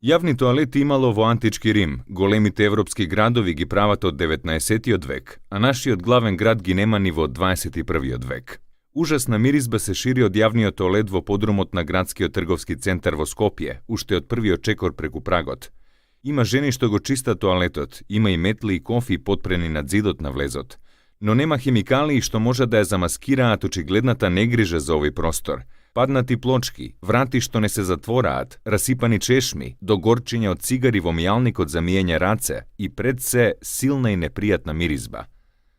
Javni toaleti imalo во антички Рим, големите европски градови ги прават од 19. век, а нашиот главен град ги нема ни во 21. век. Ужасна миризба се шири од јавниот тоалет во подрумот на градскиот трговски центар во Скопје, уште од првиот чекор преку прагот. Има жени што го чистат тоалетот, има и метли и кофи потпрени над зидот на влезот. Но нема хемикалии што може да ја замаскираат очигледната негрижа за овој простор. Паднати плочки, врати што не се затвораат, расипани чешми, до горчиња од цигари во мијалникот за миење раце и пред се силна и непријатна миризба.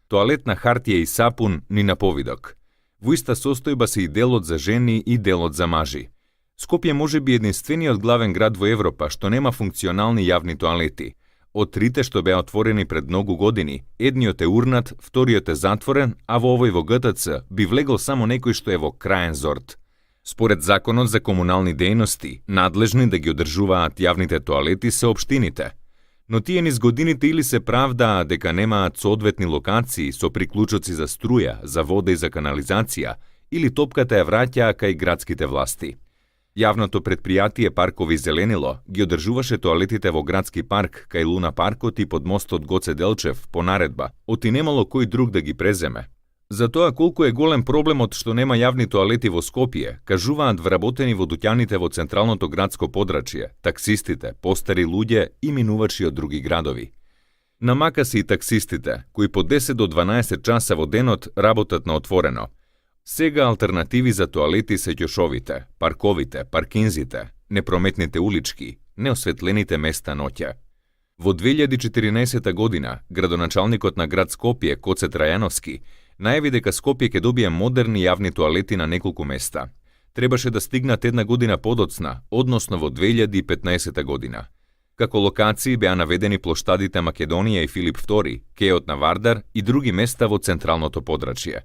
Тоалетна хартија и сапун ни на повидок. Во иста состојба се и делот за жени и делот за мажи. Скопје може би единствениот главен град во Европа што нема функционални јавни тоалети. Од трите што беа отворени пред многу години, едниот е урнат, вториот е затворен, а во овој во ГТЦ би влегол само некој што е во краен зорт. Според Законот за комунални дејности, надлежни да ги одржуваат јавните тоалети се општините. Но тие низ годините или се правдаат дека немаат соодветни локации со приклучоци за струја, за вода и за канализација, или топката ја враќаа кај градските власти. Јавното предпријатие Паркови зеленило ги одржуваше тоалетите во градски парк кај Луна паркот и под мостот Гоце Делчев по наредба, оти немало кој друг да ги преземе. За тоа колку е голем проблемот што нема јавни тоалети во Скопје, кажуваат вработени во дуќаните во централното градско подрачје, таксистите, постари луѓе и минувачи од други градови. Намака се и таксистите, кои по 10 до 12 часа во денот работат на отворено. Сега алтернативи за тоалети се ќошовите, парковите, паркинзите, непрометните улички, неосветлените места ноќе. Во 2014 година, градоначалникот на град Скопје, Коце Трајановски, најави дека Скопје ќе добие модерни јавни тоалети на неколку места. Требаше да стигнат една година подоцна, односно во 2015 година. Како локации беа наведени плоштадите Македонија и Филип II, кејот на Вардар и други места во централното подрачје.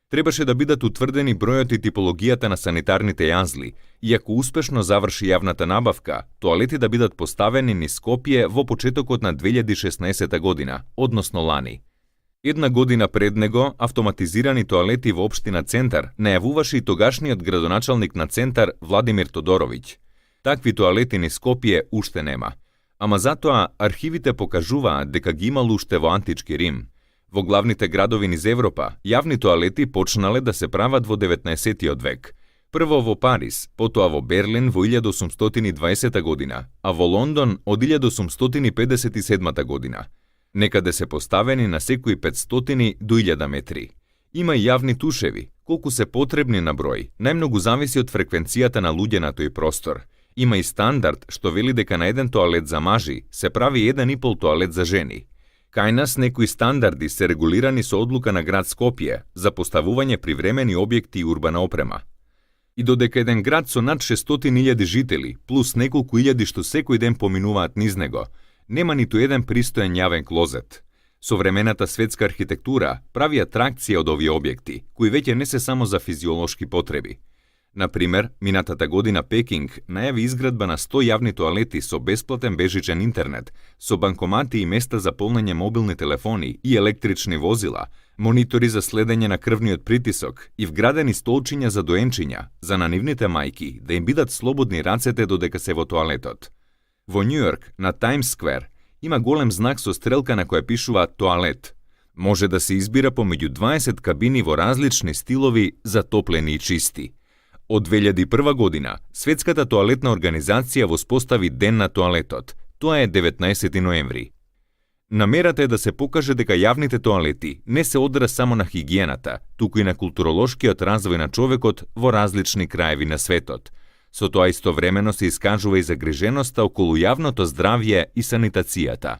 Требаше да бидат утврдени бројот и типологијата на санитарните јазли и ако успешно заврши јавната набавка, тоалети да бидат поставени низ Скопје во почетокот на 2016 година, односно лани. Една година пред него, автоматизирани тоалети во општина Центар најавуваше и тогашниот градоначалник на Центар Владимир Тодоровиќ. Такви тоалети низ Скопје уште нема. Ама затоа архивите покажуваат дека ги имало уште во антички Рим. Во главните градови низ Европа, јавни тоалети почнале да се прават во 19. век. Прво во Париз, потоа во Берлин во 1820 година, а во Лондон од 1857 година. Некаде се поставени на секои 500 до 1000 метри. Има и јавни тушеви, колку се потребни на број, најмногу зависи од фреквенцијата на луѓе на тој простор. Има и стандард што вели дека на еден тоалет за мажи се прави 1,5 тоалет за жени. Кај нас некои стандарди се регулирани со одлука на град Скопје за поставување привремени објекти и урбана опрема. И додека еден град со над 600.000 жители, плюс неколку илјади што секој ден поминуваат низ него, нема ниту еден пристоен јавен клозет. Современата светска архитектура прави атракција од овие објекти, кои веќе не се само за физиолошки потреби. Например, минатата година Пекинг најави изградба на 100 јавни тоалети со бесплатен бежичен интернет, со банкомати и места за полнење мобилни телефони и електрични возила, монитори за следење на крвниот притисок и вградени столчиња за доенчиња, за нивните мајки да им бидат слободни рацете додека се во тоалетот. Во Њујорк, на Таймс Сквер, има голем знак со стрелка на која пишува «Тоалет». Може да се избира помеѓу 20 кабини во различни стилови, затоплени и чисти. Од 2001 година, Светската тоалетна организација воспостави Ден на тоалетот. Тоа е 19 ноември. Намерата е да се покаже дека јавните тоалети не се одраз само на хигиената, туку и на културолошкиот развој на човекот во различни краеви на светот. Со тоа истовремено се искажува и загриженоста околу јавното здравје и санитацијата.